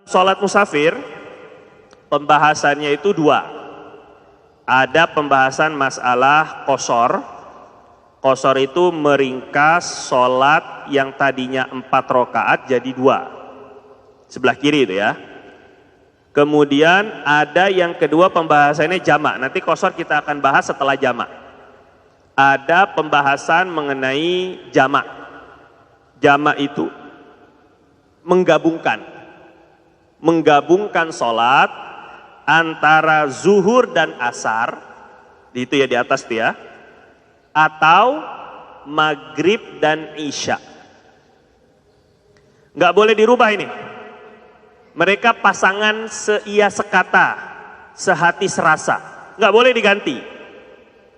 Sholat musafir, pembahasannya itu dua. Ada pembahasan masalah qashar. Qashar itu meringkas sholat yang tadinya 4 rakaat jadi 2. Sebelah kiri itu ya. Kemudian ada yang kedua pembahasannya jamak. Nanti qashar kita akan bahas setelah jamak. Ada pembahasan mengenai jamak. Jamak itu menggabungkan sholat antara zuhur dan asar, itu ya di atas tuh ya, atau maghrib dan isya. Nggak boleh dirubah ini. Mereka pasangan seia sekata, sehati serasa, nggak boleh diganti.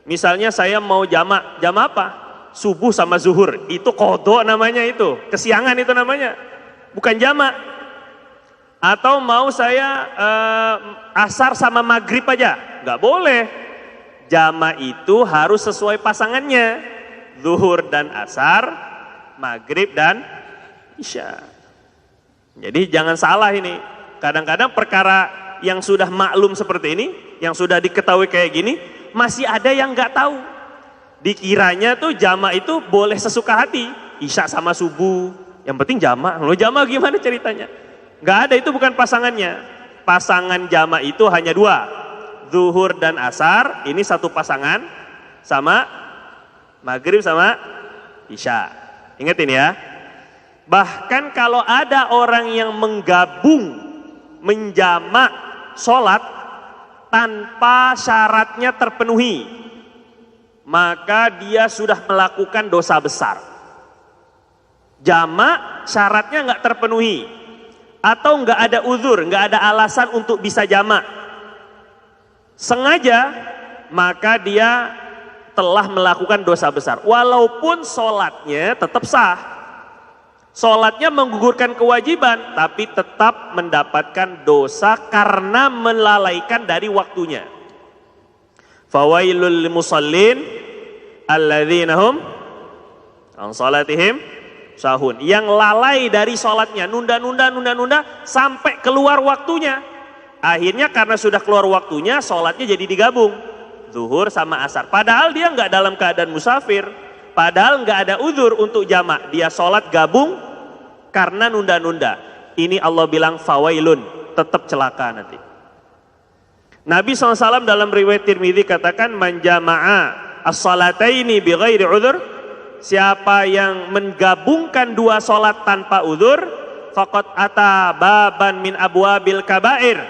Misalnya saya mau jamak apa? Subuh sama zuhur, itu qadha namanya, itu kesiangan itu namanya, bukan jamak. Atau mau saya asar sama maghrib aja, nggak boleh. Jamak itu harus sesuai pasangannya, zuhur dan asar, maghrib dan isya. Jadi jangan salah ini. Kadang-kadang perkara yang sudah maklum seperti ini, yang sudah diketahui kayak gini, masih ada yang nggak tahu. Dikiranya tuh jamak itu boleh sesuka hati, isya sama subuh, yang penting jamak. Lo jamak gimana ceritanya? Nggak ada, itu bukan pasangannya. Pasangan jamak itu hanya 2, zuhur dan asar. Ini satu pasangan, sama maghrib sama isya. Ingat ini ya. Bahkan kalau ada orang yang menggabung, menjamak sholat tanpa syaratnya terpenuhi, maka dia sudah melakukan dosa besar. Jamak syaratnya nggak terpenuhi, atau nggak ada uzur, nggak ada alasan untuk bisa jamak, sengaja, maka dia telah melakukan dosa besar. Walaupun sholatnya tetap sah, sholatnya menggugurkan kewajiban, tapi tetap mendapatkan dosa karena melalaikan dari waktunya. Fawailul musallin alladzina hum an salatihim sahun, yang lalai dari sholatnya, nunda sampai keluar waktunya. Akhirnya karena sudah keluar waktunya, sholatnya jadi digabung, zuhur sama asar. Padahal dia nggak dalam keadaan musafir, padahal nggak ada uzur untuk jamak, dia sholat gabung karena nunda-nunda. Ini Allah bilang fawailun, tetap celaka nanti. Nabi SAW dalam riwayat Tirmidzi katakan, man jama'a as-salataini bi ghairi uzur, siapa yang menggabungkan 2 sholat tanpa uzur, faqad ata baban min abwabil kabair,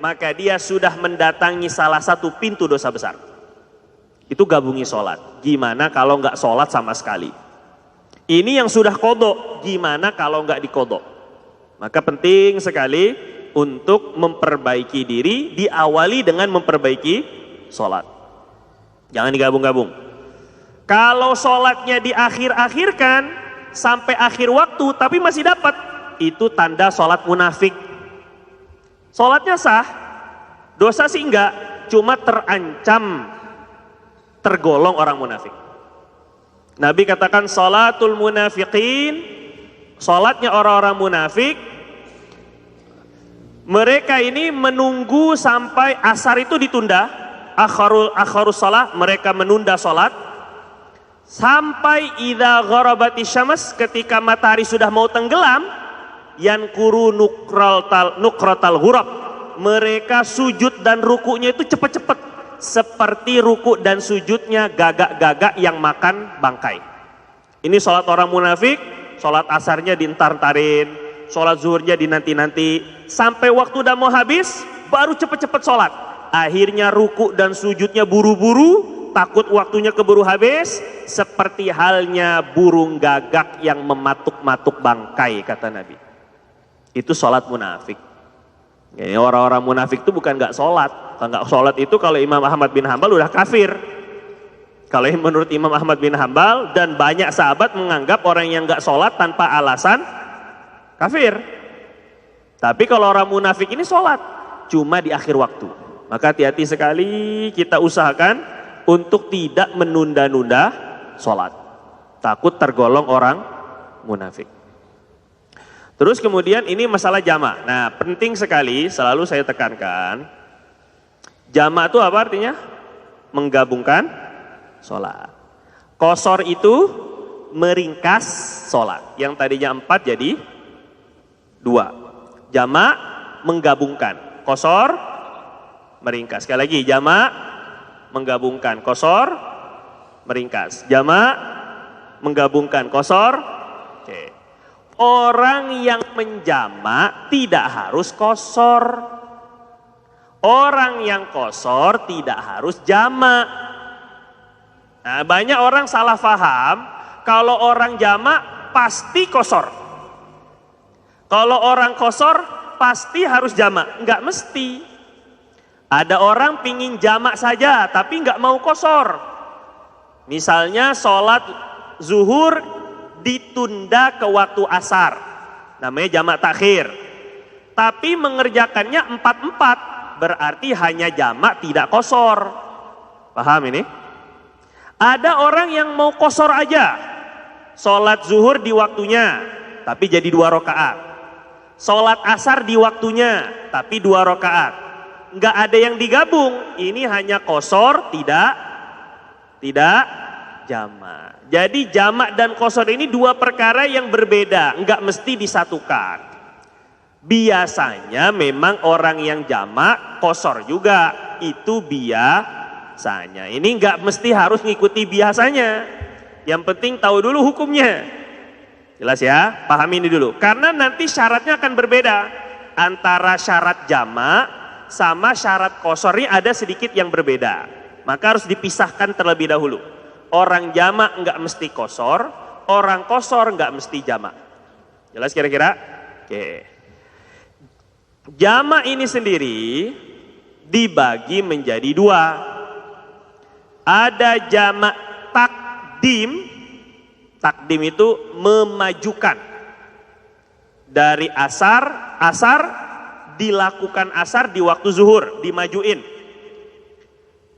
maka dia sudah mendatangi salah satu pintu dosa besar. Itu gabungi sholat. Gimana kalau nggak sholat sama sekali? Ini yang sudah qadha, gimana kalau nggak diqadha? Maka penting sekali untuk memperbaiki diri, diawali dengan memperbaiki sholat. Jangan digabung-gabung. Kalau sholatnya diakhir-akhirkan sampai akhir waktu tapi masih dapat, itu tanda sholat munafik. Sholatnya sah, dosa sih enggak, cuma terancam tergolong orang munafik. Nabi katakan sholatul munafiqin, sholatnya orang-orang munafik, mereka ini menunggu sampai asar itu ditunda, akharus sholat, mereka menunda sholat sampai idza gharabati syams, ketika matahari sudah mau tenggelam, yankuru nukratal ghurab, mereka sujud dan rukunya itu cepat-cepat, seperti ruku dan sujudnya gagak-gagak yang makan bangkai. Ini sholat orang munafik. Sholat asarnya dientar-tarin, sholat zuhurnya dinanti-nanti, sampai waktu udah mau habis baru cepat-cepat sholat. Akhirnya ruku dan sujudnya buru-buru, takut waktunya keburu habis, seperti halnya burung gagak yang mematuk-matuk bangkai, kata Nabi. Itu sholat munafik. Jadi orang-orang munafik itu bukan nggak sholat. Kalau nggak sholat itu, kalau Imam Ahmad bin Hambal udah kafir. Kalau menurut Imam Ahmad bin Hambal dan banyak sahabat menganggap orang yang nggak sholat tanpa alasan kafir. Tapi kalau orang munafik ini sholat cuma di akhir waktu. Maka hati-hati sekali kita usahakan untuk tidak menunda-nunda sholat. Takut tergolong orang munafik. Terus kemudian ini masalah jamak. Nah, penting sekali selalu saya tekankan. Jamak itu apa artinya? Menggabungkan sholat. Qashar itu meringkas sholat. Yang tadinya 4 jadi 2. Jamak menggabungkan. Qashar meringkas. Sekali lagi, jamak menggabungkan. Qashar meringkas. Jamak menggabungkan. Qashar. Oke. Orang yang menjamak tidak harus qashar. Orang yang qashar tidak harus jamak. Nah, banyak orang salah paham, kalau orang jamak pasti qashar. Kalau orang qashar pasti harus jamak. Enggak mesti. Ada orang pingin jamak saja tapi enggak mau qashar. Misalnya sholat zuhur ditunda ke waktu asar, namanya jamak takhir. Tapi mengerjakannya 4-4, berarti hanya jamak tidak qashar. Paham ini? Ada orang yang mau qashar aja, sholat zuhur di waktunya, tapi jadi 2 rakaat. Sholat asar di waktunya, tapi 2 rakaat. Nggak ada yang digabung, ini hanya qashar, tidak jamak. Jadi jamak dan qashar ini 2 perkara yang berbeda, enggak mesti disatukan. Biasanya memang orang yang jamak qashar juga, itu biasanya. Ini enggak mesti harus ngikuti biasanya. Yang penting tahu dulu hukumnya. Jelas ya? Pahami ini dulu. Karena nanti syaratnya akan berbeda. Antara syarat jamak sama syarat qashar ini ada sedikit yang berbeda. Maka harus dipisahkan terlebih dahulu. Orang jamak enggak mesti qashar, orang qashar enggak mesti jamak. Jelas kira-kira? Oke. Jamak ini sendiri dibagi menjadi 2. Ada jamak takdim. Takdim itu memajukan. Dari asar dilakukan asar di waktu zuhur, dimajuin.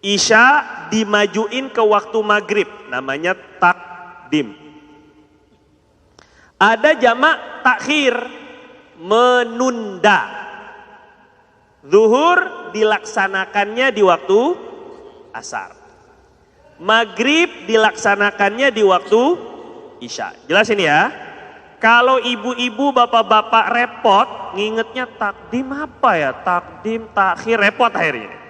Isya dimajuin ke waktu maghrib, namanya takdim. Ada jamak takhir, menunda. Zuhur dilaksanakannya di waktu asar. Maghrib dilaksanakannya di waktu isya. Jelas ini ya? Kalau ibu-ibu, bapak-bapak repot, ngingetnya takdim apa ya? Takdim, takhir, repot akhirnya.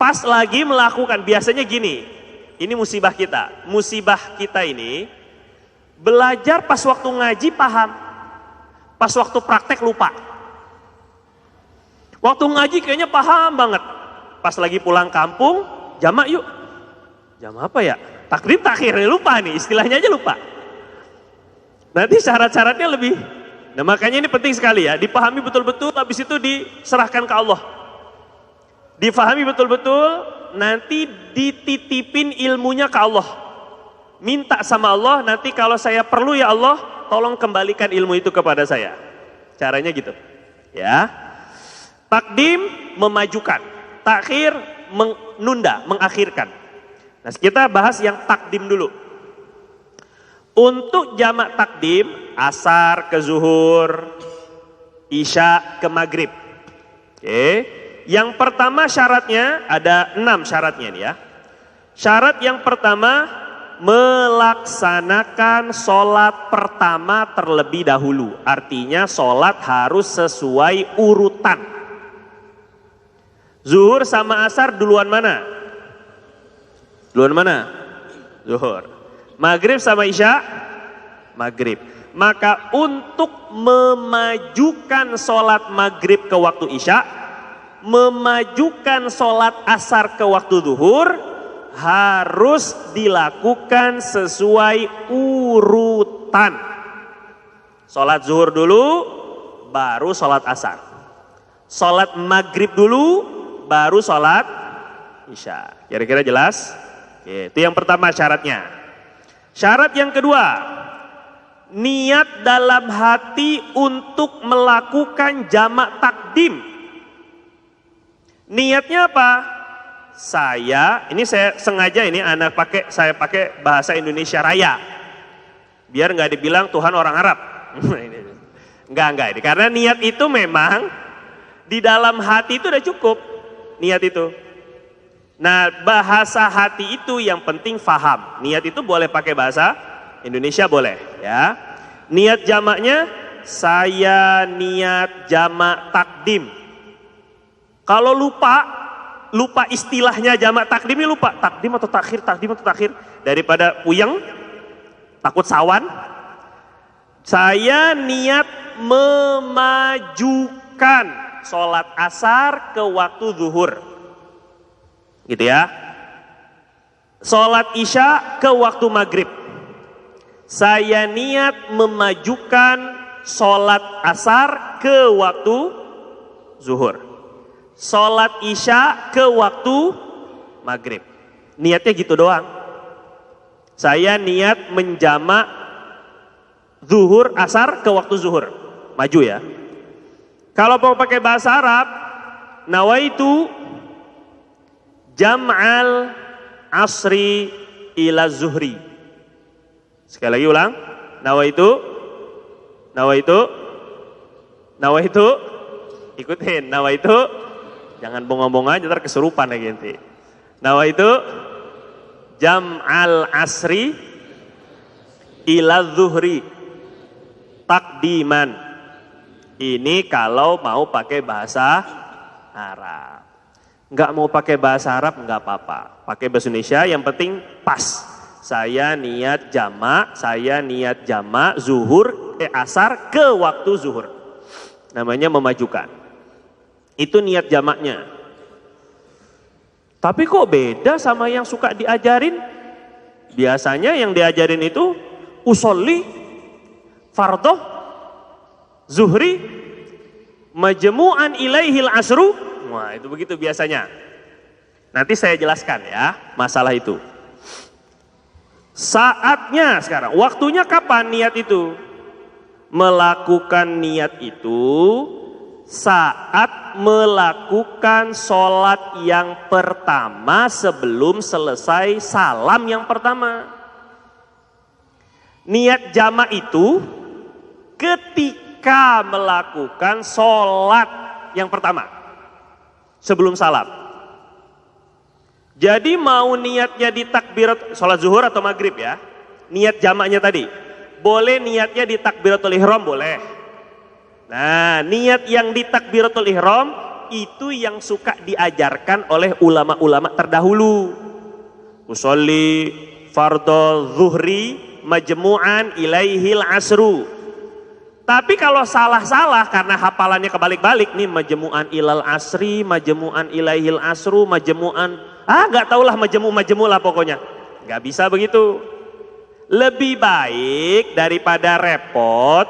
Pas lagi melakukan, biasanya gini, ini musibah kita. Musibah kita ini, belajar pas waktu ngaji paham, pas waktu praktek lupa. Waktu ngaji kayaknya paham banget. Pas lagi pulang kampung, jamak yuk. Jamak apa ya? Takdim takhir, lupa nih, istilahnya aja lupa. Nanti syarat-syaratnya lebih. Nah makanya ini penting sekali ya, dipahami betul-betul, habis itu diserahkan ke Allah. Difahami betul-betul, nanti dititipin ilmunya ke Allah. Minta sama Allah, nanti kalau saya perlu ya Allah, tolong kembalikan ilmu itu kepada saya. Caranya gitu. Ya. Takdim memajukan, takhir menunda, mengakhirkan. Nah, kita bahas yang takdim dulu. Untuk jamak takdim, asar ke zuhur, isya ke maghrib. Oke. Yang pertama syaratnya, ada 6 syaratnya nih ya. Syarat yang pertama, melaksanakan sholat pertama terlebih dahulu. Artinya sholat harus sesuai urutan. Zuhur sama asar duluan mana? Duluan mana? Zuhur. Maghrib sama isya? Maghrib. Maka untuk memajukan sholat maghrib ke waktu isya, memajukan sholat asar ke waktu zuhur, harus dilakukan sesuai urutan. Sholat zuhur dulu, baru sholat asar. Sholat maghrib dulu, baru sholat isya. Kira-kira jelas? Oke, itu yang pertama syaratnya. Syarat yang kedua, niat dalam hati untuk melakukan jamak takdim. Niatnya apa? Ini saya sengaja ini saya pakai bahasa Indonesia Raya. Biar nggak dibilang Tuhan orang Arab. Enggak. Karena niat itu memang di dalam hati itu udah cukup. Niat itu. Nah, bahasa hati itu yang penting faham. Niat itu boleh pakai bahasa Indonesia boleh, ya. Niat jamaknya saya niat jamak takdim. Kalau lupa istilahnya jamak takdim ini lupa. Takdim atau takhir. Daripada puyeng, takut sawan. Saya niat memajukan sholat asar ke waktu zuhur. Gitu ya. Sholat isya ke waktu maghrib. Saya niat memajukan sholat asar ke waktu zuhur. Sholat isya ke waktu maghrib. Niatnya gitu doang. Saya niat menjamak zuhur asar ke waktu zuhur. Maju ya. Kalau mau pakai bahasa Arab, nawaitu jam'al asri ila zuhri. Sekali lagi ulang. Nawaitu. Ikutin. Nawaitu. Jangan bongong-bongong aja ntar kesurupan lagi nanti. Nawaitu jam'al asri ila zuhri takdiman. Ini kalau mau pakai bahasa Arab. Enggak mau pakai bahasa Arab enggak apa-apa. Pakai bahasa Indonesia yang penting pas. Saya niat jamak zuhur asar ke waktu zuhur. Namanya memajukan. Itu niat jamaknya. Tapi kok beda sama yang suka diajarin? Biasanya yang diajarin itu usolli, fardhu, zuhri, majmu'an ilaihil asru. Wah, itu begitu biasanya. Nanti saya jelaskan ya masalah itu. Saatnya sekarang, waktunya kapan niat itu? Melakukan niat itu saat melakukan sholat yang pertama sebelum selesai salam yang pertama. Niat jamak itu ketika melakukan sholat yang pertama sebelum salam. Jadi mau niatnya di takbirat sholat zuhur atau maghrib ya, niat jamaknya tadi. Boleh niatnya di takbiratul ihram boleh. Nah, niat yang di takbiratul ihram itu yang suka diajarkan oleh ulama-ulama terdahulu. Usolli fardhu zuhri majmu'an ilaihil asru. Tapi kalau salah-salah karena hafalannya kebalik-balik nih, majmu'an ilal asri, majmu'an ilaihil asru, majmu'an nggak tahulah majmu lah pokoknya. Nggak bisa begitu. Lebih baik daripada repot,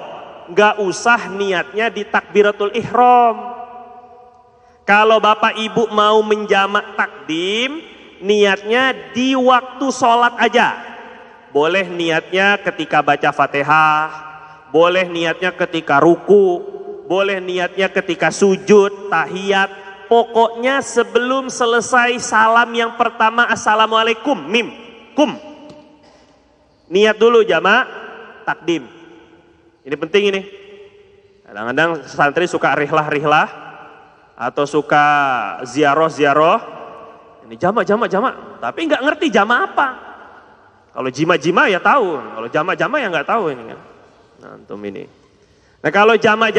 nggak usah niatnya di takbiratul ihram. Kalau bapak ibu mau menjamak takdim, niatnya di waktu sholat aja. Boleh niatnya ketika baca fatihah, boleh niatnya ketika ruku, boleh niatnya ketika sujud, tahiyat. Pokoknya sebelum selesai salam yang pertama assalamualaikum, mim, kum. Niat dulu jamak takdim. Ini penting ini. Kadang-kadang santri suka rihlah atau suka ziarah. Ini jamak. Tapi nggak ngerti jamak apa. Kalau jima ya tahu. Kalau jamak ya nggak tahu ini kan. Nah, antum ini. Nah kalau jamak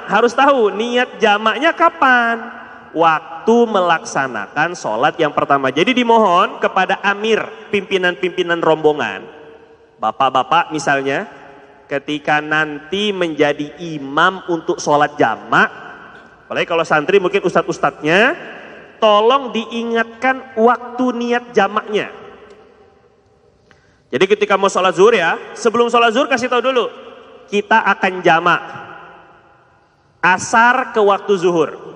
harus tahu niat jamaknya kapan. Waktu melaksanakan sholat yang pertama. Jadi dimohon kepada amir, pimpinan-pimpinan rombongan, bapak-bapak misalnya, ketika nanti menjadi imam untuk sholat jamak, apalagi kalau santri mungkin ustadz-ustadznya, tolong diingatkan waktu niat jamaknya. Jadi ketika mau sholat zuhur ya, sebelum sholat zuhur kasih tahu dulu, kita akan jamak asar ke waktu zuhur.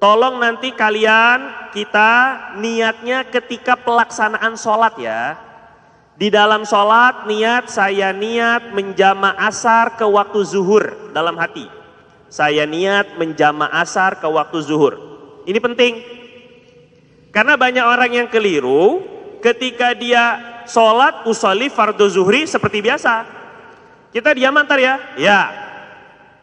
Tolong nanti kalian kita niatnya ketika pelaksanaan sholat ya. Di dalam sholat saya niat menjamak asar ke waktu zuhur dalam hati. Saya niat menjamak asar ke waktu zuhur. Ini penting. Karena banyak orang yang keliru ketika dia sholat usolli fardhu zuhri seperti biasa. Kita diam antar ya. Ya.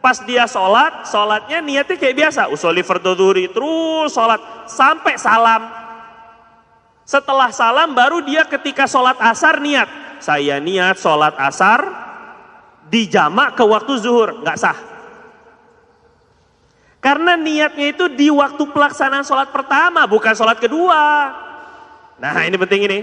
Pas dia sholat, sholatnya niatnya kayak biasa. Usolli fardhu zuhri, terus sholat sampai salam. Setelah salam baru dia ketika sholat asar niat. Saya niat sholat asar dijamak ke waktu zuhur. Nggak sah. Karena niatnya itu di waktu pelaksanaan sholat pertama, bukan sholat kedua. Nah ini penting ini.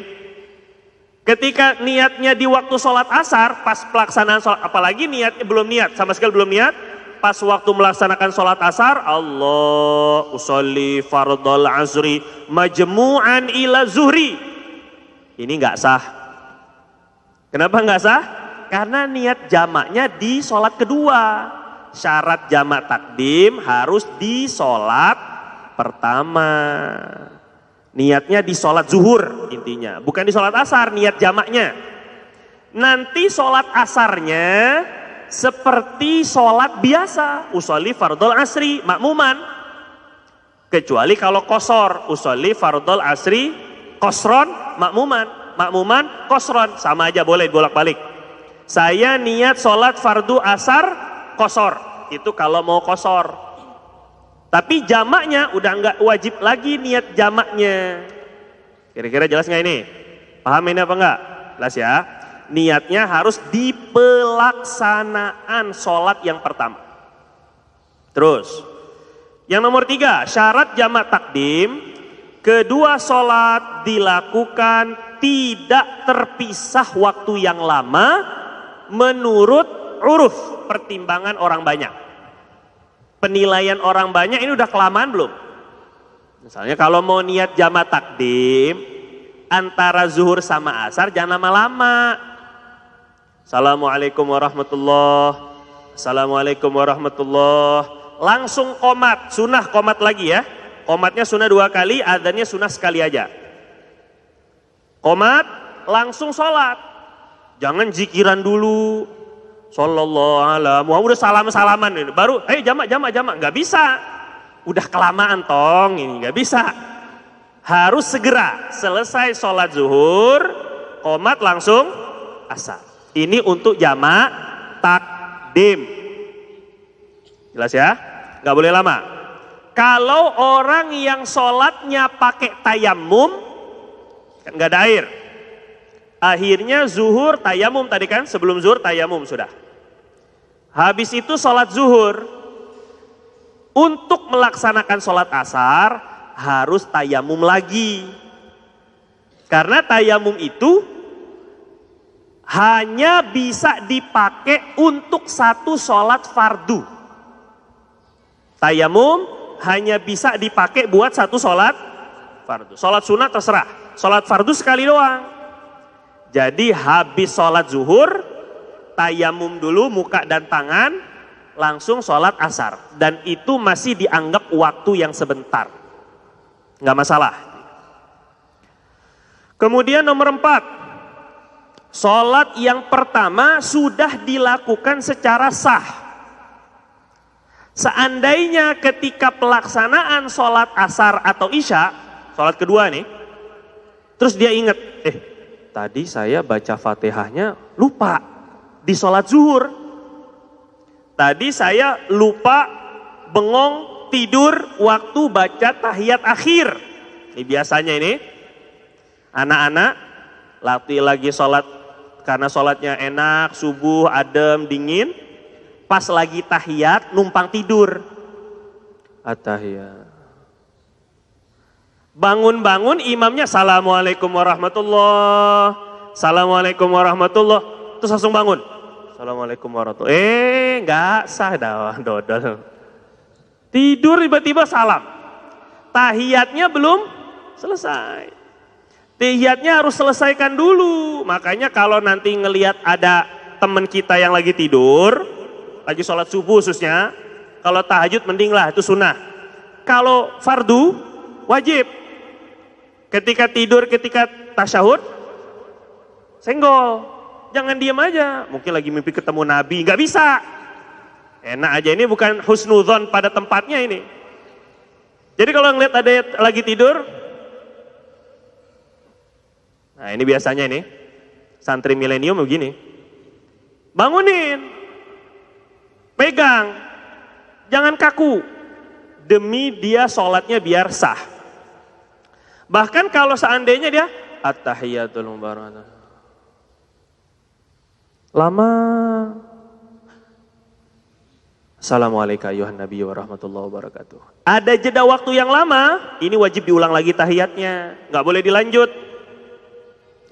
Ketika niatnya di waktu sholat asar, pas pelaksanaan sholat, apalagi niatnya belum niat, sama sekali belum niat, pas waktu melaksanakan sholat asar, Allah usolli fardhal asri majmu'an ila zuhri. Ini nggak sah. Kenapa nggak sah? Karena niat jamaknya di sholat kedua. Syarat jamak takdim harus di sholat pertama. Niatnya di sholat zuhur intinya, bukan di sholat asar niat jamaknya. Nanti sholat asarnya seperti sholat biasa, usolli fardhal asri makmuman. Kecuali kalau kosor, usolli fardhal asri kosron makmuman, makmuman kosron, sama aja boleh bolak-balik. Saya niat sholat fardu asar kosor, itu kalau mau kosor. Tapi jamaknya udah nggak wajib lagi niat jamaknya. Kira-kira jelas nggak ini? Paham ini apa enggak? Jelas ya. Niatnya harus di pelaksanaan sholat yang pertama. Terus, yang nomor 3, syarat jamak takdim, kedua sholat dilakukan tidak terpisah waktu yang lama menurut uruf pertimbangan orang banyak. Penilaian orang banyak ini udah kelamaan belum? Misalnya kalau mau niat jamak takdim antara zuhur sama asar jangan lama-lama. Assalamualaikum warahmatullah. Assalamualaikum warahmatullah. Langsung qomat, sunah qomat lagi ya. Qomatnya sunah 2 kali, adzannya sunah sekali aja. Qomat langsung sholat. Jangan zikiran dulu. Sallallahu ala Muhammad, udah salaman ini. Baru jamak, nggak bisa. Udah kelamaan tong, ini nggak bisa. Harus segera selesai sholat zuhur, qomat langsung asar. Ini untuk jamak takdim. Jelas ya? Nggak boleh lama. Kalau orang yang sholatnya pakai tayamum, kan nggak ada air. Akhirnya zuhur tayamum tadi kan, sebelum zuhur tayamum sudah. Habis itu sholat zuhur. Untuk melaksanakan sholat asar harus tayamum lagi. Karena tayamum itu hanya bisa dipakai untuk satu sholat fardu. Tayamum hanya bisa dipakai buat satu sholat fardu. Sholat sunat terserah. Sholat fardu sekali doang. Jadi habis sholat zuhur, tayamum dulu muka dan tangan, langsung sholat asar. Dan itu masih dianggap waktu yang sebentar. Nggak masalah. Kemudian nomor 4, sholat yang pertama sudah dilakukan secara sah. Seandainya ketika pelaksanaan sholat asar atau isya, sholat kedua nih, terus dia ingat, tadi saya baca Fatihahnya lupa di sholat zuhur. Tadi saya lupa bengong tidur waktu baca tahiyat akhir. Ini biasanya ini anak-anak lagi sholat karena sholatnya enak, subuh, adem, dingin. Pas lagi tahiyat numpang tidur. At-tahiyat. Bangun-bangun imamnya Assalamualaikum warahmatullah. Assalamualaikum warahmatullah. Terus langsung bangun. Assalamualaikum warahmatullah. Enggak sah dodol. Tidur tiba-tiba salam. Tahiyatnya belum selesai. Tahiyatnya harus selesaikan dulu. Makanya kalau nanti ngelihat ada teman kita yang lagi tidur, lagi sholat subuh khususnya, kalau tahajud mending lah, itu sunnah. Kalau fardu wajib. Ketika tidur, ketika tasyahud, senggol. Jangan diam aja. Mungkin lagi mimpi ketemu Nabi, nggak bisa. Enak aja, ini bukan husnudzon pada tempatnya ini. Jadi kalau ngeliat ada lagi tidur, nah ini biasanya ini, santri milenium begini. Bangunin. Pegang, jangan kaku, demi dia sholatnya biar sah. Bahkan kalau seandainya dia at-tahiyatul mubarakatuh, lama, assalamualaikum ayuhan nabi warahmatullahi wabarakatuh. Ada jeda waktu yang lama, ini wajib diulang lagi tahiyatnya, nggak boleh dilanjut,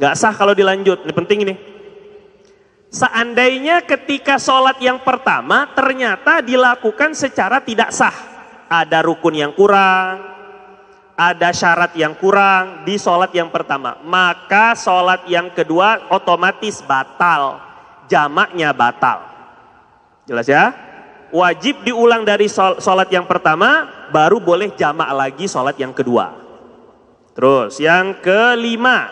nggak sah kalau dilanjut. Ini penting ini. Seandainya ketika sholat yang pertama ternyata dilakukan secara tidak sah, ada rukun yang kurang, ada syarat yang kurang di sholat yang pertama, maka sholat yang kedua otomatis batal, jamaknya batal. Jelas ya? Wajib diulang dari sholat yang pertama, baru boleh jamak lagi sholat yang kedua. Terus yang kelima,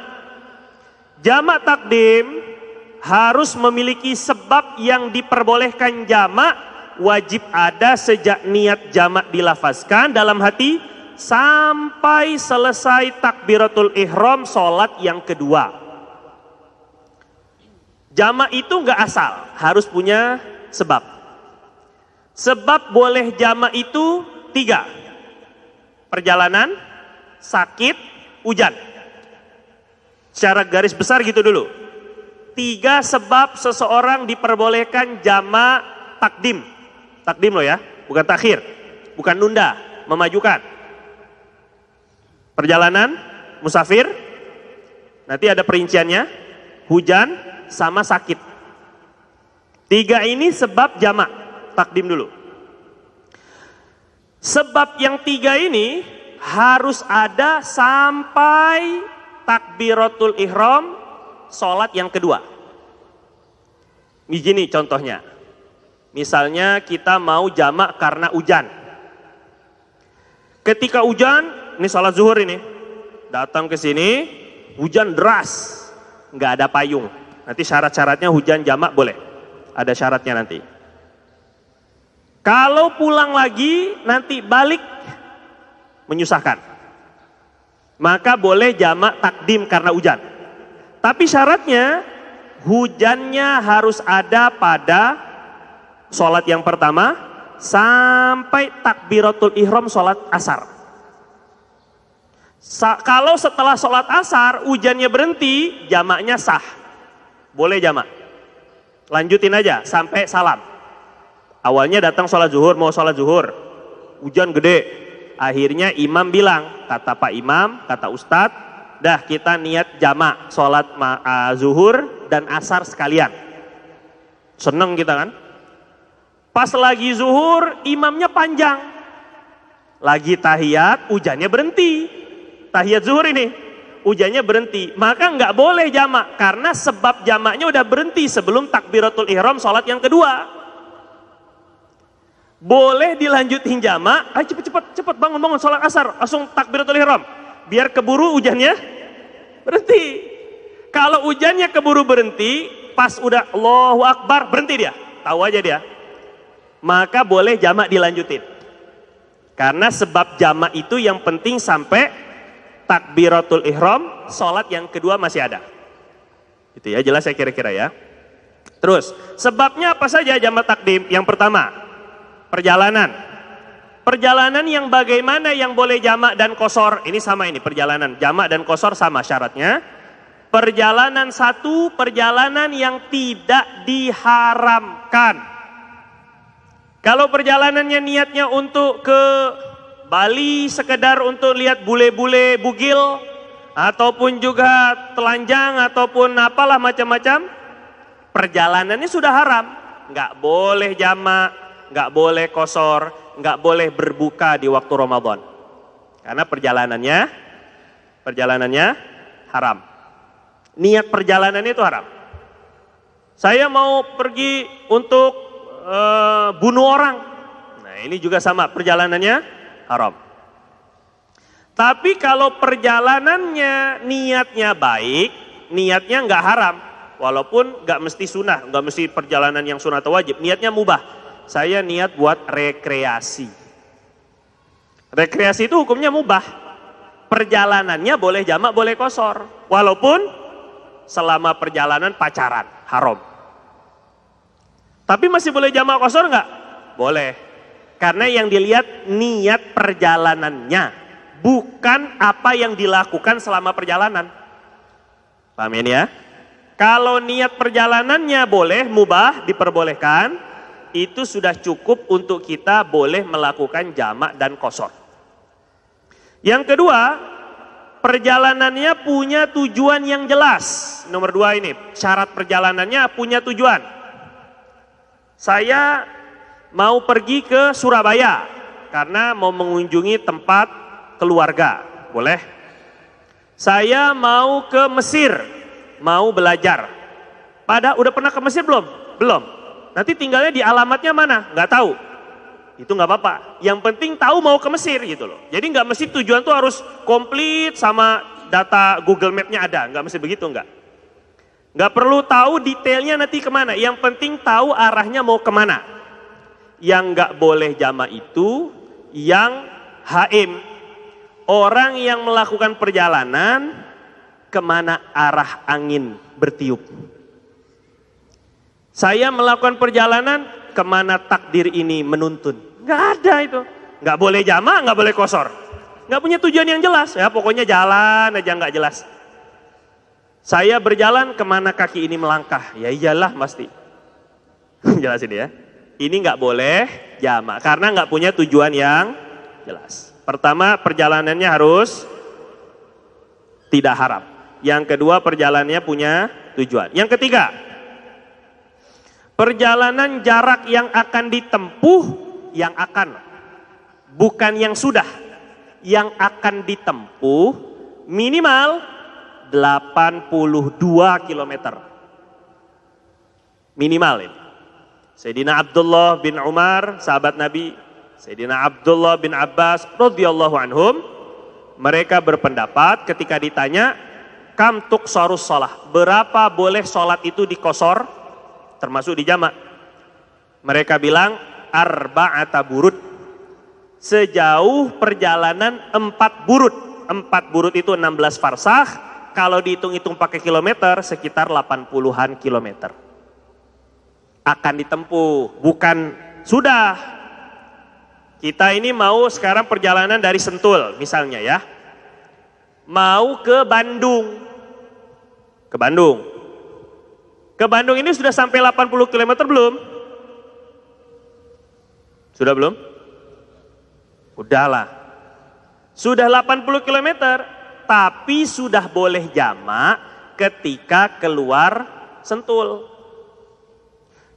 jamak takdim harus memiliki sebab yang diperbolehkan jamak, wajib ada sejak niat jamak dilafazkan dalam hati sampai selesai takbiratul ihram sholat yang kedua. Jamak itu nggak asal, harus punya sebab. Sebab boleh jamak itu 3. Perjalanan, sakit, hujan. Secara garis besar gitu dulu. 3 sebab seseorang diperbolehkan jamak takdim. Takdim loh ya, bukan takhir, bukan nunda, memajukan. Perjalanan, musafir, nanti ada perinciannya, hujan, sama sakit. 3 ini sebab jamak, takdim dulu. Sebab yang 3 ini harus ada sampai takbiratul ihram sholat yang kedua. Begini contohnya, misalnya kita mau jamak karena hujan. Ketika hujan, ini sholat zuhur ini, datang ke sini, hujan deras, nggak ada payung. Nanti syarat-syaratnya hujan jamak boleh, ada syaratnya nanti. Kalau pulang lagi, nanti balik menyusahkan, maka boleh jamak takdim karena hujan. Tapi syaratnya hujannya harus ada pada sholat yang pertama sampai takbiratul ihram sholat asar. Kalau setelah sholat asar hujannya berhenti, jamaknya sah, boleh jamak. Lanjutin aja sampai salam. Awalnya datang sholat zuhur, mau sholat zuhur, hujan gede. Akhirnya imam bilang, kata Pak Imam, kata Ustadz, dah kita niat jamak sholat zuhur dan asar sekalian. Seneng kita kan? Pas lagi zuhur imamnya panjang, lagi tahiyat hujannya berhenti. Tahiyat zuhur ini hujannya berhenti, maka nggak boleh jamak karena sebab jamaknya udah berhenti sebelum takbiratul ihram sholat yang kedua. Boleh dilanjutin jamak, ayo cepet bangun sholat asar, langsung takbiratul ihram, biar keburu hujannya berhenti. Kalau hujannya keburu berhenti, pas udah Allahu Akbar berhenti dia, tahu aja dia, maka boleh jamak dilanjutin. Karena sebab jamak itu yang penting sampai takbiratul ihram sholat yang kedua masih ada. Itu ya, jelas ya kira-kira ya. Terus sebabnya apa saja jamak takdim? Yang pertama, perjalanan. Perjalanan yang bagaimana yang boleh jamak dan qashar? Ini sama, ini perjalanan jamak dan qashar sama syaratnya. Perjalanan satu, perjalanan yang tidak diharamkan. Kalau perjalanannya niatnya untuk ke Bali sekedar untuk lihat bule-bule bugil, ataupun juga telanjang, ataupun apalah macam-macam, perjalanannya sudah haram. Nggak boleh jamak, nggak boleh qashar, nggak boleh berbuka di waktu Ramadan. Karena perjalanannya haram. Niat perjalanan itu haram. Saya mau pergi untuk bunuh orang. Nah ini juga sama, perjalanannya haram. Tapi kalau perjalanannya niatnya baik, niatnya nggak haram. Walaupun nggak mesti sunnah, nggak mesti perjalanan yang sunnah atau wajib. Niatnya mubah. Saya niat buat rekreasi. Rekreasi itu hukumnya mubah. Perjalanannya boleh jamak, boleh qashar. Walaupun selama perjalanan pacaran, haram. Tapi masih boleh jamak qashar enggak? Boleh. Karena yang dilihat niat perjalanannya, bukan apa yang dilakukan selama perjalanan. Paham ini ya? Kalau niat perjalanannya boleh, mubah, diperbolehkan, itu sudah cukup untuk kita boleh melakukan jamak dan qashar. Yang kedua, perjalanannya punya tujuan yang jelas. Nomor 2 ini, syarat perjalanannya punya tujuan. Saya mau pergi ke Surabaya karena mau mengunjungi tempat keluarga, boleh. Saya mau ke Mesir, mau belajar. Udah pernah ke Mesir belum? Belum. Nanti tinggalnya di alamatnya mana? Nggak tahu. Itu nggak apa-apa. Yang penting tahu mau ke Mesir gitu loh. Jadi nggak mesti tujuan tuh harus komplit sama data Google Map-nya ada. Nggak mesti begitu, nggak. Nggak perlu tahu detailnya nanti kemana. Yang penting tahu arahnya mau kemana. Yang nggak boleh jama' itu yang haim. Orang yang melakukan perjalanan kemana arah angin bertiup. Saya melakukan perjalanan kemana takdir ini menuntun. Nggak ada itu. Nggak boleh jama', nggak boleh qashar. Nggak punya tujuan yang jelas. Ya pokoknya jalan aja nggak jelas. Saya berjalan kemana kaki ini melangkah. Ya iyalah pasti. Jelasin ya. Ini nggak boleh jama' karena nggak punya tujuan yang jelas. Pertama, perjalanannya harus tidak haram. Yang kedua, perjalanannya punya tujuan. Yang ketiga, perjalanan jarak yang akan ditempuh, yang akan, bukan yang sudah, yang akan ditempuh minimal 82 km. Minimal ini. Sayyidina Abdullah bin Umar, sahabat Nabi, Sayyidina Abdullah bin Abbas radhiyallahu anhum, mereka berpendapat ketika ditanya, kam tuqsarus shalah, berapa boleh sholat itu diqashar, termasuk di jamak. Mereka bilang arba'ata burud, sejauh perjalanan 4 burud. 4 burud itu 16 farsakh, kalau dihitung-hitung pakai kilometer sekitar 80-an kilometer. Akan ditempuh, bukan sudah. Kita ini mau sekarang perjalanan dari Sentul misalnya ya. Mau ke Bandung. Ke Bandung. Ke Bandung ini sudah sampai 80 km belum? Sudah belum? Udahlah. Sudah 80 km, tapi sudah boleh jamak ketika keluar Sentul.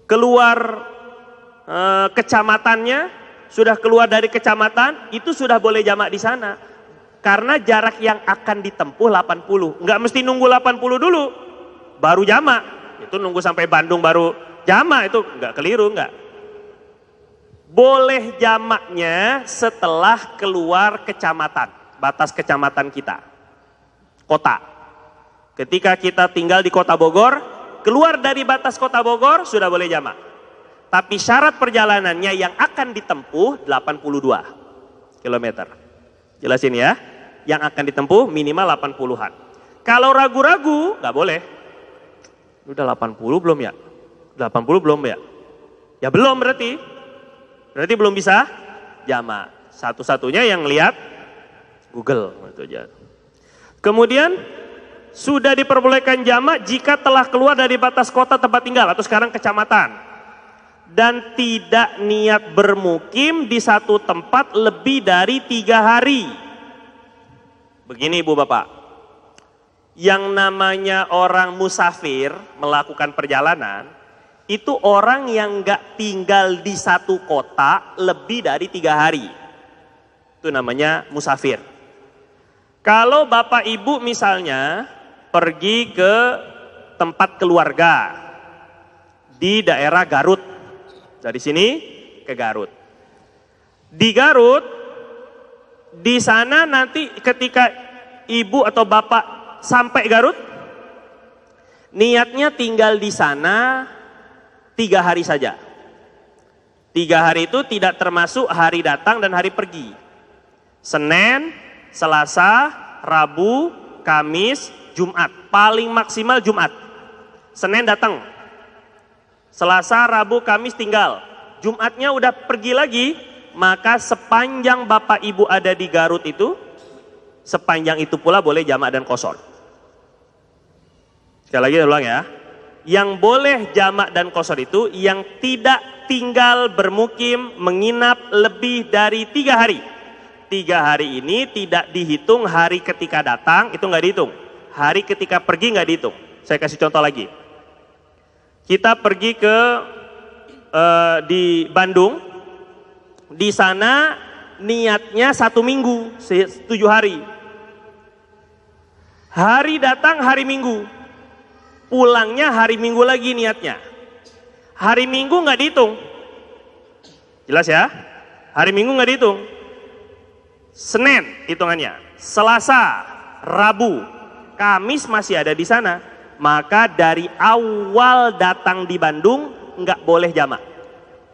Keluar kecamatannya, sudah keluar dari kecamatan, itu sudah boleh jamak di sana. Karena jarak yang akan ditempuh 80. Enggak mesti nunggu 80 dulu, baru jamak. Itu nunggu sampai Bandung baru jamak, itu enggak keliru, enggak. Boleh jamaknya setelah keluar kecamatan, batas kecamatan kita. Kota. Ketika kita tinggal di kota Bogor, keluar dari batas kota Bogor sudah boleh jamak. Tapi syarat perjalanannya yang akan ditempuh 82 km. Jelasin ya. Yang akan ditempuh minimal 80-an. Kalau ragu-ragu nggak boleh. Udah 80 belum ya? 80 belum ya? Ya belum berarti. Berarti belum bisa jamak. Satu-satunya yang lihat Google itu aja. Kemudian sudah diperbolehkan jamak jika telah keluar dari batas kota tempat tinggal atau sekarang kecamatan dan tidak niat bermukim di satu tempat lebih dari 3 hari. Begini Ibu Bapak, yang namanya orang musafir melakukan perjalanan itu orang yang nggak tinggal di satu kota lebih dari 3 hari. Itu namanya musafir. Kalau Bapak Ibu misalnya pergi ke tempat keluarga di daerah Garut, dari sini ke Garut. Di Garut, di sana nanti ketika ibu atau bapak sampai Garut, niatnya tinggal di sana 3 hari saja. 3 hari itu tidak termasuk hari datang dan hari pergi. Senin, Selasa, Rabu, Kamis, Jumat, paling maksimal Jumat. Senin datang, Selasa, Rabu, Kamis tinggal, Jumatnya udah pergi lagi, maka sepanjang bapak ibu ada di Garut itu, sepanjang itu pula boleh jamak dan qashar. Sekali lagi ulang ya. Yang boleh jamak dan qashar itu yang tidak tinggal bermukim menginap lebih dari 3 hari. 3 hari ini tidak dihitung hari ketika datang, itu nggak dihitung. Hari ketika pergi nggak dihitung. Saya kasih contoh lagi. Kita pergi ke di Bandung, di sana niatnya 1 minggu, 7 hari. Hari datang hari Minggu, pulangnya hari Minggu lagi niatnya. Hari Minggu nggak dihitung, jelas ya? Hari Minggu nggak dihitung. Senin hitungannya, Selasa, Rabu, Kamis masih ada di sana. Maka dari awal datang di Bandung nggak boleh jamak,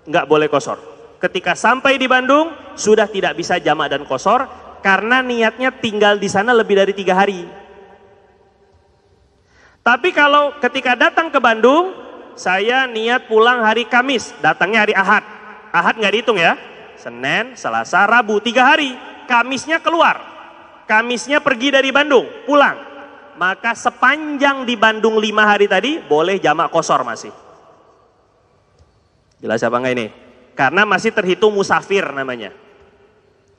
nggak boleh qashar. Ketika sampai di Bandung sudah tidak bisa jamak dan qashar karena niatnya tinggal di sana lebih dari 3 hari. Tapi kalau ketika datang ke Bandung, saya niat pulang hari Kamis, datangnya hari Ahad. Ahad nggak dihitung ya. Senin, Selasa, Rabu, 3 hari. Kamisnya keluar, Kamisnya pergi dari Bandung, pulang. Maka sepanjang di Bandung 5 hari tadi boleh jamak qashar masih. Jelas apa enggak ini? Karena masih terhitung musafir namanya.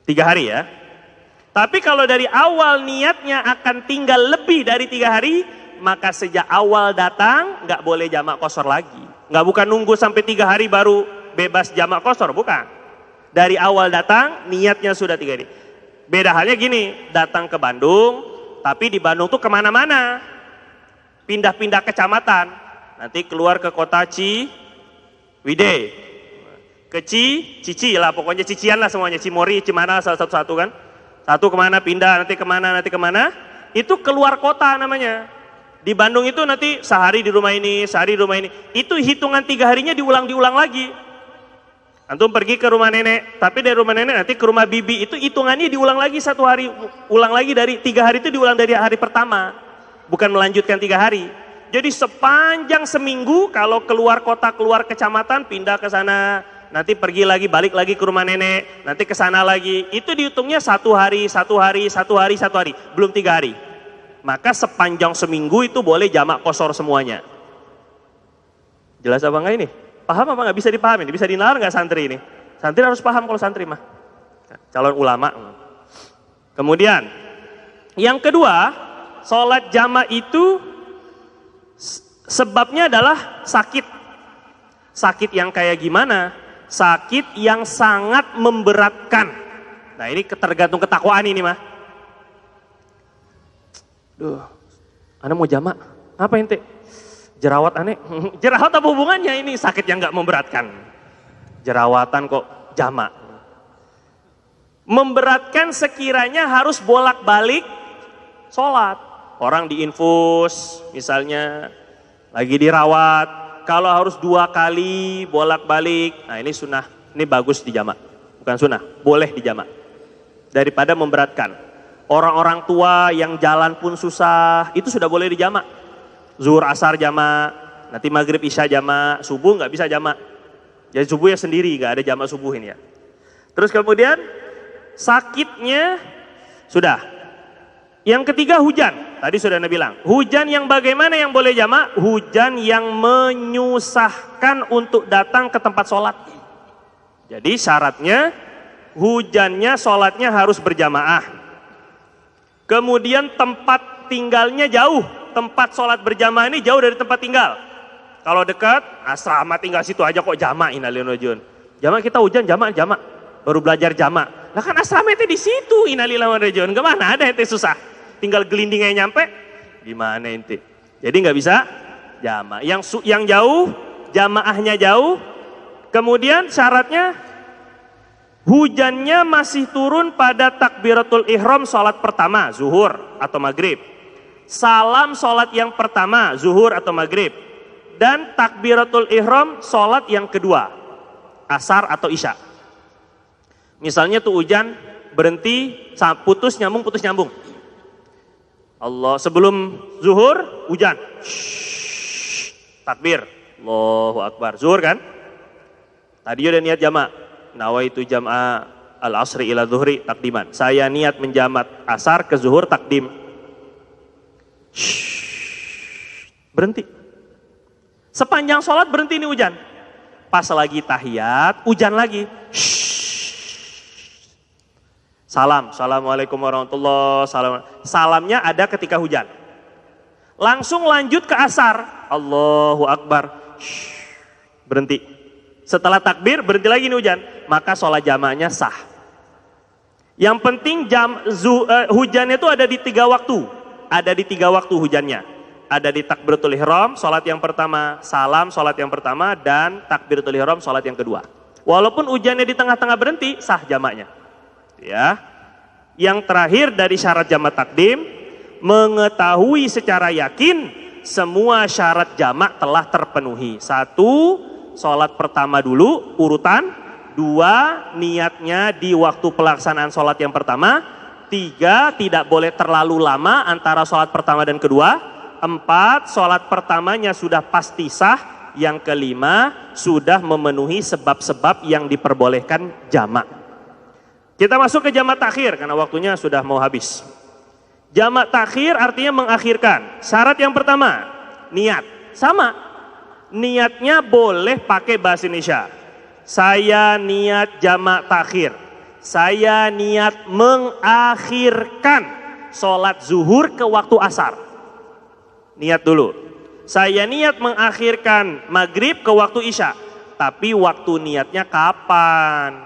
3 hari ya. Tapi kalau dari awal niatnya akan tinggal lebih dari 3 hari, maka sejak awal datang nggak boleh jamak qashar lagi. Nggak, bukan nunggu sampai 3 hari baru bebas jamak qashar, bukan. Dari awal datang niatnya sudah 3 hari. Beda halnya gini, datang ke Bandung, tapi di Bandung tuh kemana-mana, pindah-pindah kecamatan. Nanti keluar ke kota Ciwidey, ke Cici lah, pokoknya Cician lah semuanya, Cimori, Cimana, salah satu-satu kan. Satu kemana pindah, nanti kemana, itu keluar kota namanya. Di Bandung itu nanti sehari di rumah ini, sehari di rumah ini. Itu hitungan 3 harinya diulang lagi. Antum pergi ke rumah nenek, tapi dari rumah nenek nanti ke rumah bibi, itu hitungannya diulang lagi 1 hari, ulang lagi dari 3 hari itu diulang dari hari pertama, bukan melanjutkan 3 hari. Jadi sepanjang seminggu kalau keluar kota, keluar kecamatan, pindah ke sana, nanti pergi lagi, balik lagi ke rumah nenek, nanti ke sana lagi, itu dihitungnya 1 hari, belum 3 hari. Maka sepanjang seminggu itu boleh jamak qashar semuanya. Jelas apa enggak ini? Paham apa nggak? Bisa dipahami? Bisa dinalar nggak santri ini? Santri harus paham kalau santri mah. Calon ulama. Kemudian, yang kedua, sholat jamak itu sebabnya adalah sakit. Sakit yang kayak gimana? Sakit yang sangat memberatkan. Nah ini tergantung ketakwaan ini mah. Duh, Anda mau jamak? Apa ente? Jerawat aneh, jerawat apa hubungannya ini? Sakit yang gak memberatkan. Jerawatan kok jamak. Memberatkan sekiranya harus bolak-balik sholat. Orang diinfus misalnya, lagi dirawat, kalau harus 2 kali bolak-balik, nah ini sunnah, ini bagus dijamak. Bukan sunnah, boleh dijamak. Daripada memberatkan. Orang-orang tua yang jalan pun susah, itu sudah boleh dijamak. Zuhur asar jamak, nanti maghrib isya jamak, subuh nggak bisa jamak. Jadi subuh ya sendiri, nggak ada jamak subuh ini ya. Terus kemudian sakitnya sudah. Yang ketiga hujan, tadi sudah Anda bilang. Hujan yang bagaimana yang boleh jamak? Hujan yang menyusahkan untuk datang ke tempat sholat. Jadi syaratnya hujannya sholatnya harus berjamaah. Kemudian tempat tinggalnya jauh. Tempat sholat berjamaah ini jauh dari tempat tinggal. Kalau dekat, asrama tinggal situ aja kok jamak. Innalillahi. Jamak kita hujan, jamak. Baru belajar jamak. Lah kan asrama itu di situ. Innalillahi. Kemana ada ente susah? Tinggal gelindingnya nyampe. Gimana ente? Jadi nggak bisa jamak. Yang jauh, jamaahnya jauh. Kemudian syaratnya hujannya masih turun pada takbiratul ihram sholat pertama, zuhur atau maghrib. Salam sholat yang pertama, zuhur atau maghrib. Dan takbiratul ihram sholat yang kedua, asar atau isya. Misalnya tuh hujan berhenti, putus nyambung. Allah, sebelum zuhur hujan. Takbir, Allahu Akbar. Zuhur kan? Tadi udah niat jamak. Nawaitu jam'a al-asri ila zuhri takdiman. Saya niat menjamak asar ke zuhur takdim. Berhenti. Sepanjang sholat berhenti nih hujan. Pas lagi tahiyat, hujan lagi. Salam, assalamualaikum warahmatullahi wabarakatuh. Salamnya ada ketika hujan. Langsung lanjut ke asar. Allahu Akbar. Berhenti. Setelah takbir berhenti lagi nih hujan. Maka sholat jamaknya sah. Yang penting hujannya itu ada di 3 waktu. Ada di 3 waktu hujannya. Ada di takbiratul ihram, sholat yang pertama, salam, sholat yang pertama, dan takbiratul ihram, sholat yang kedua. Walaupun hujannya di tengah-tengah berhenti, sah jamaknya. Ya. Yang terakhir dari syarat jamak takdim, mengetahui secara yakin semua syarat jamak telah terpenuhi. 1, sholat pertama dulu, urutan. 2, niatnya di waktu pelaksanaan sholat yang pertama. 3, tidak boleh terlalu lama antara sholat pertama dan kedua. 4, sholat pertamanya sudah pasti sah. Yang 5, sudah memenuhi sebab-sebab yang diperbolehkan jamak. Kita masuk ke jamak takhir karena waktunya sudah mau habis. Jamak takhir artinya mengakhirkan. Syarat yang pertama, niat. Sama, niatnya boleh pakai bahasa Indonesia. Saya niat jamak takhir. Saya niat mengakhirkan sholat zuhur ke waktu asar. Niat dulu. Saya niat mengakhirkan maghrib ke waktu isya. Tapi waktu niatnya kapan?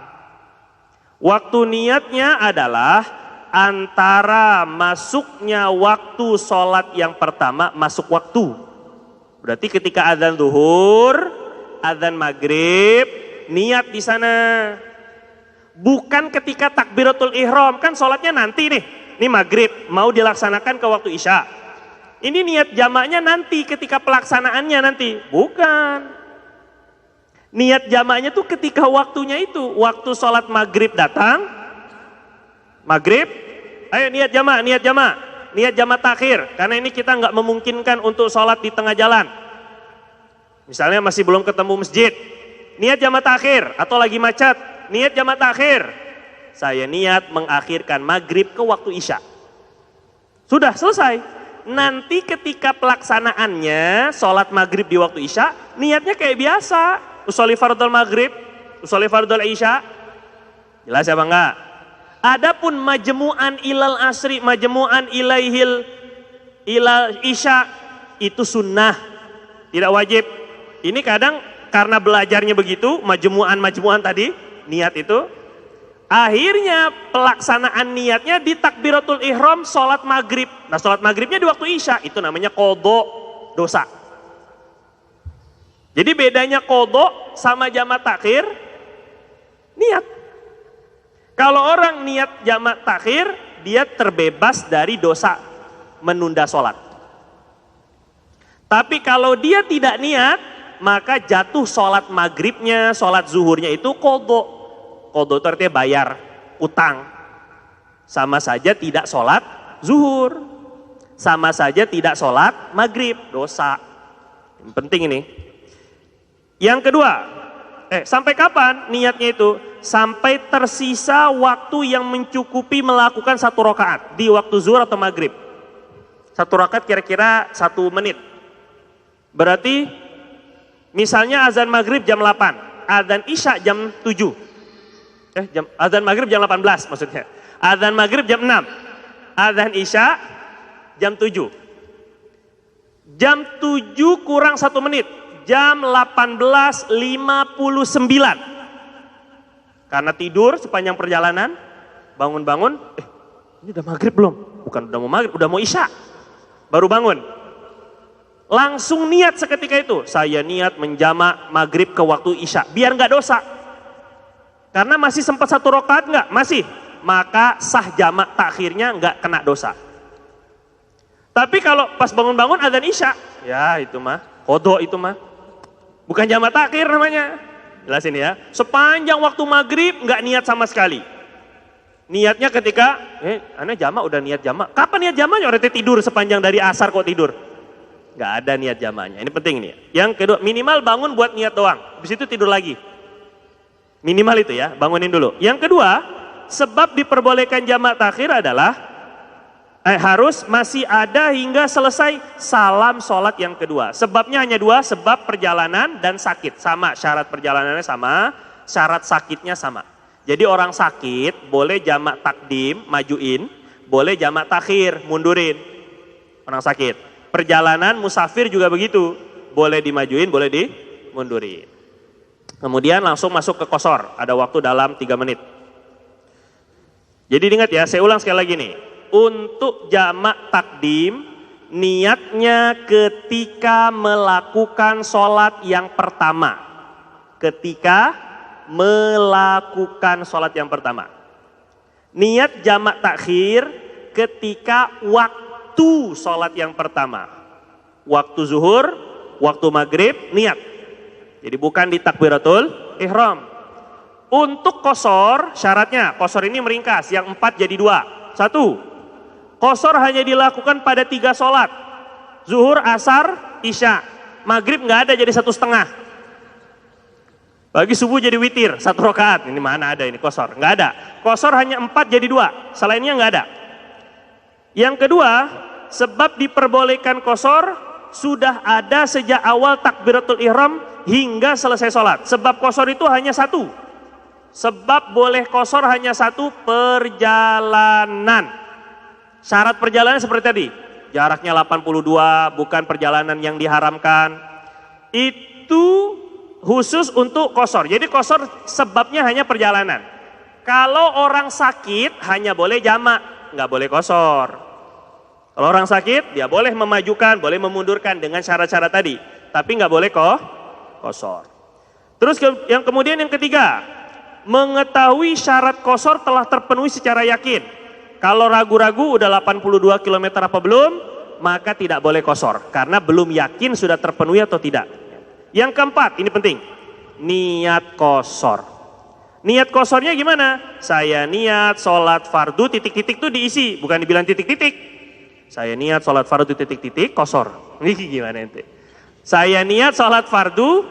Waktu niatnya adalah antara masuknya waktu sholat yang pertama masuk waktu. Berarti ketika adzan zuhur, adzan maghrib, niat di sana. Bukan ketika takbiratul ihram, kan sholatnya nanti nih. Ini maghrib, mau dilaksanakan ke waktu isya. Ini niat jamaknya nanti ketika pelaksanaannya nanti. Bukan. Niat jamaknya tuh ketika waktunya itu. Waktu sholat maghrib datang. Maghrib, ayo niat jamak, niat jamak. Niat jamak takhir. Karena ini kita nggak memungkinkan untuk sholat di tengah jalan. Misalnya masih belum ketemu masjid. Niat jamak takhir atau lagi macet, niat jamak takhir. Saya niat mengakhirkan maghrib ke waktu isya. Sudah selesai. Nanti ketika pelaksanaannya sholat maghrib di waktu isya, niatnya kayak biasa. Usolli fardul maghrib, usolli fardul isya. Jelas ya Bang enggak? Adapun majmu'an ilal asri, majmu'an ilal isya, itu sunnah, tidak wajib. Ini kadang karena belajarnya begitu, majmu'an tadi, niat itu, akhirnya pelaksanaan niatnya di takbiratul ihram sholat maghrib. Nah sholat maghribnya di waktu isya, itu namanya qadha, dosa. Jadi bedanya qadha sama jamak takhir, niat. Kalau orang niat jamak takhir, dia terbebas dari dosa menunda sholat. Tapi kalau dia tidak niat, maka jatuh sholat maghribnya, sholat zuhurnya itu qadha. Qadha itu artinya bayar, utang. Sama saja tidak sholat zuhur. Sama saja tidak sholat maghrib, dosa. Yang penting ini. Yang kedua, sampai kapan niatnya itu? Sampai tersisa waktu yang mencukupi melakukan 1 rakaat di waktu zuhur atau maghrib. 1 rakaat kira-kira 1 menit. Berarti misalnya azan maghrib jam 8, azan isya jam 7. Azan maghrib jam 18 maksudnya. Azan maghrib jam 6, azan isya jam 7. Jam 7 kurang 1 menit, jam 18.59. Karena tidur sepanjang perjalanan, bangun-bangun, ini udah maghrib belum? Bukan udah mau maghrib, udah mau isya. Baru bangun. Langsung niat seketika itu, saya niat menjamak maghrib ke waktu isya, biar nggak dosa. Karena masih sempat 1 rakaat nggak? Masih. Maka sah jamak takhirnya nggak kena dosa. Tapi kalau pas bangun-bangun adzan isya, ya itu mah, qadha itu mah. Bukan jamak takhir namanya. Jelasin ya, sepanjang waktu maghrib nggak niat sama sekali. Niatnya ketika, Anda jamak udah niat jamak. Kapan niat jamaknya? Orang tidur sepanjang dari asar kok tidur. Nggak ada niat jamaknya. Ini penting nih. Yang kedua, minimal bangun buat niat doang. Habis itu tidur lagi. Minimal itu ya, bangunin dulu. Yang kedua, sebab diperbolehkan jamak takhir adalah harus masih ada hingga selesai salam sholat yang kedua. Sebabnya hanya dua, sebab perjalanan dan sakit. Sama, syarat perjalanannya sama, syarat sakitnya sama. Jadi orang sakit boleh jamak takdim, majuin, boleh jamak takhir, mundurin. Orang sakit. Perjalanan musafir juga begitu, boleh dimajuin, boleh dimundurin. Kemudian langsung masuk ke qashar, ada waktu dalam 3 menit. Jadi ingat ya, saya ulang sekali lagi nih. Untuk jamak takdim, niatnya ketika melakukan sholat yang pertama. Ketika melakukan sholat yang pertama. Niat jamak takhir ketika waktu sholat yang pertama. Waktu zuhur, waktu maghrib, niat. Jadi bukan di takbiratul ihram. Untuk qashar, syaratnya, qashar ini meringkas, yang 4 jadi 2. 1, qashar hanya dilakukan pada 3 sholat. Zuhur, asar, isya. Maghrib nggak ada jadi 1,5. Bagi subuh jadi witir, 1 rakaat. Ini mana ada ini qashar? Nggak ada. Qashar hanya 4 jadi 2, selainnya nggak ada. Yang kedua, sebab diperbolehkan qashar sudah ada sejak awal takbiratul ihram hingga selesai sholat. Sebab qashar itu hanya 1. Sebab boleh qashar hanya 1, perjalanan. Syarat perjalanan seperti tadi, jaraknya 82, bukan perjalanan yang diharamkan. Itu khusus untuk qashar. Jadi qashar sebabnya hanya perjalanan. Kalau orang sakit hanya boleh jamak, nggak boleh qashar. Kalau orang sakit dia boleh memajukan, boleh memundurkan dengan syarat-syarat tadi, tapi nggak boleh qashar. Terus yang kemudian yang ketiga, mengetahui syarat qashar telah terpenuhi secara yakin. Kalau ragu-ragu udah 82 km apa belum, maka tidak boleh qashar karena belum yakin sudah terpenuhi atau tidak. Yang keempat, ini penting, niat qashar. Niat qasharnya gimana? Saya niat sholat fardu titik-titik tuh diisi, bukan dibilang titik-titik. Saya niat sholat fardu titik-titik qashar. Ini gimana ente? Saya niat sholat fardu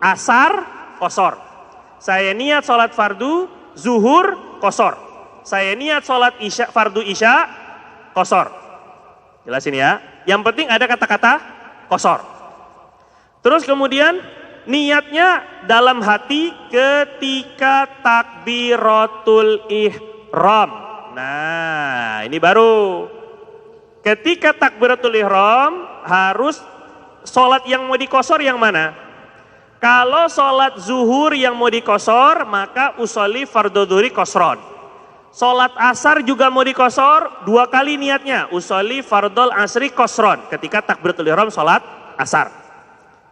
asar qashar. Saya niat sholat fardu zuhur qashar. Saya niat sholat isya, fardu isya qashar. Jelasin ya. Yang penting ada kata-kata qashar. Terus kemudian niatnya dalam hati ketika takbiratul ihram. Nah, ini baru. Ketika takbiratul ihram harus sholat yang mau diqashar yang mana? Kalau sholat zuhur yang mau diqashar, maka usolli fardhu dhuhri qashron. Sholat asar juga mau diqashar, 2 kali niatnya, usolli fardhul asri qashron. Ketika takbiratul ihram sholat asar.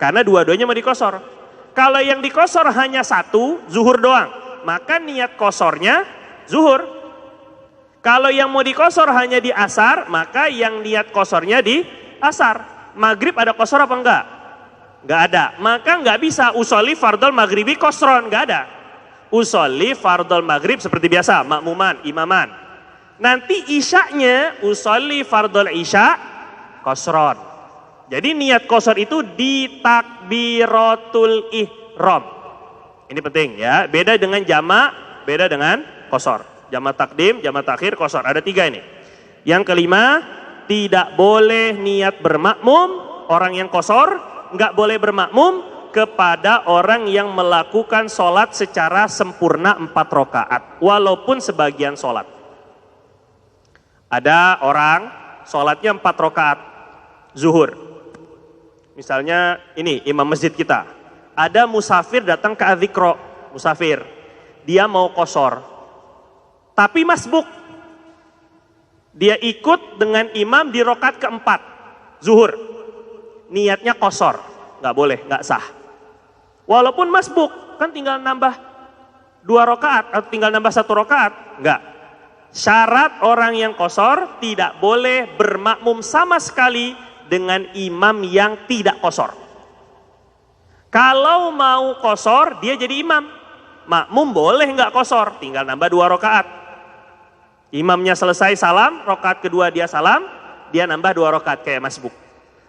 Karena dua-duanya mau diqashar. Kalau yang diqashar hanya 1, zuhur doang, maka niat qasharnya zuhur. Kalau yang mau diqashar hanya di asar, maka yang niat qasharnya di asar. Maghrib ada qashar apa enggak? Enggak ada. Maka enggak bisa usolli fardhul maghribi qashron, enggak ada. Usolli fardhul maghrib seperti biasa, makmuman, imaman. Nanti isya'nya usolli fardhul isya qashron. Jadi niat qashar itu di takbiratul ihram. Ini penting ya, beda dengan jamak, beda dengan qashar. Jamak takdim, jamak takhir, qashar. Ada 3 ini. Yang kelima, tidak boleh niat bermakmum. Orang yang qashar nggak boleh bermakmum kepada orang yang melakukan sholat secara sempurna 4 rakaat, walaupun sebagian sholat. Ada orang sholatnya 4 rakaat zuhur. Misalnya ini imam masjid kita. Ada musafir datang ke adzikro, musafir. Dia mau qashar. Tapi masbuk, dia ikut dengan imam di rakaat keempat, zuhur. Niatnya qashar, nggak boleh, nggak sah. Walaupun masbuk, kan tinggal nambah 2 rakaat atau tinggal nambah 1 rakaat, nggak. Syarat orang yang qashar tidak boleh bermakmum sama sekali dengan imam yang tidak qashar. Kalau mau qashar, dia jadi imam. Makmum boleh nggak qashar, tinggal nambah 2 rakaat. Imamnya selesai salam, rakaat kedua dia salam, dia nambah 2 rakaat kayak masbuk.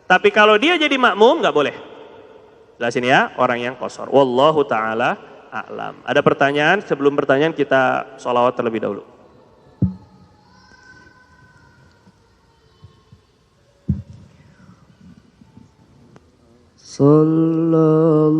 Tapi kalau dia jadi makmum nggak boleh. Jelasin ya, orang yang qashar. Wallahu ta'ala a'lam. Ada pertanyaan? Sebelum pertanyaan kita sholawat terlebih dahulu. Sallallahu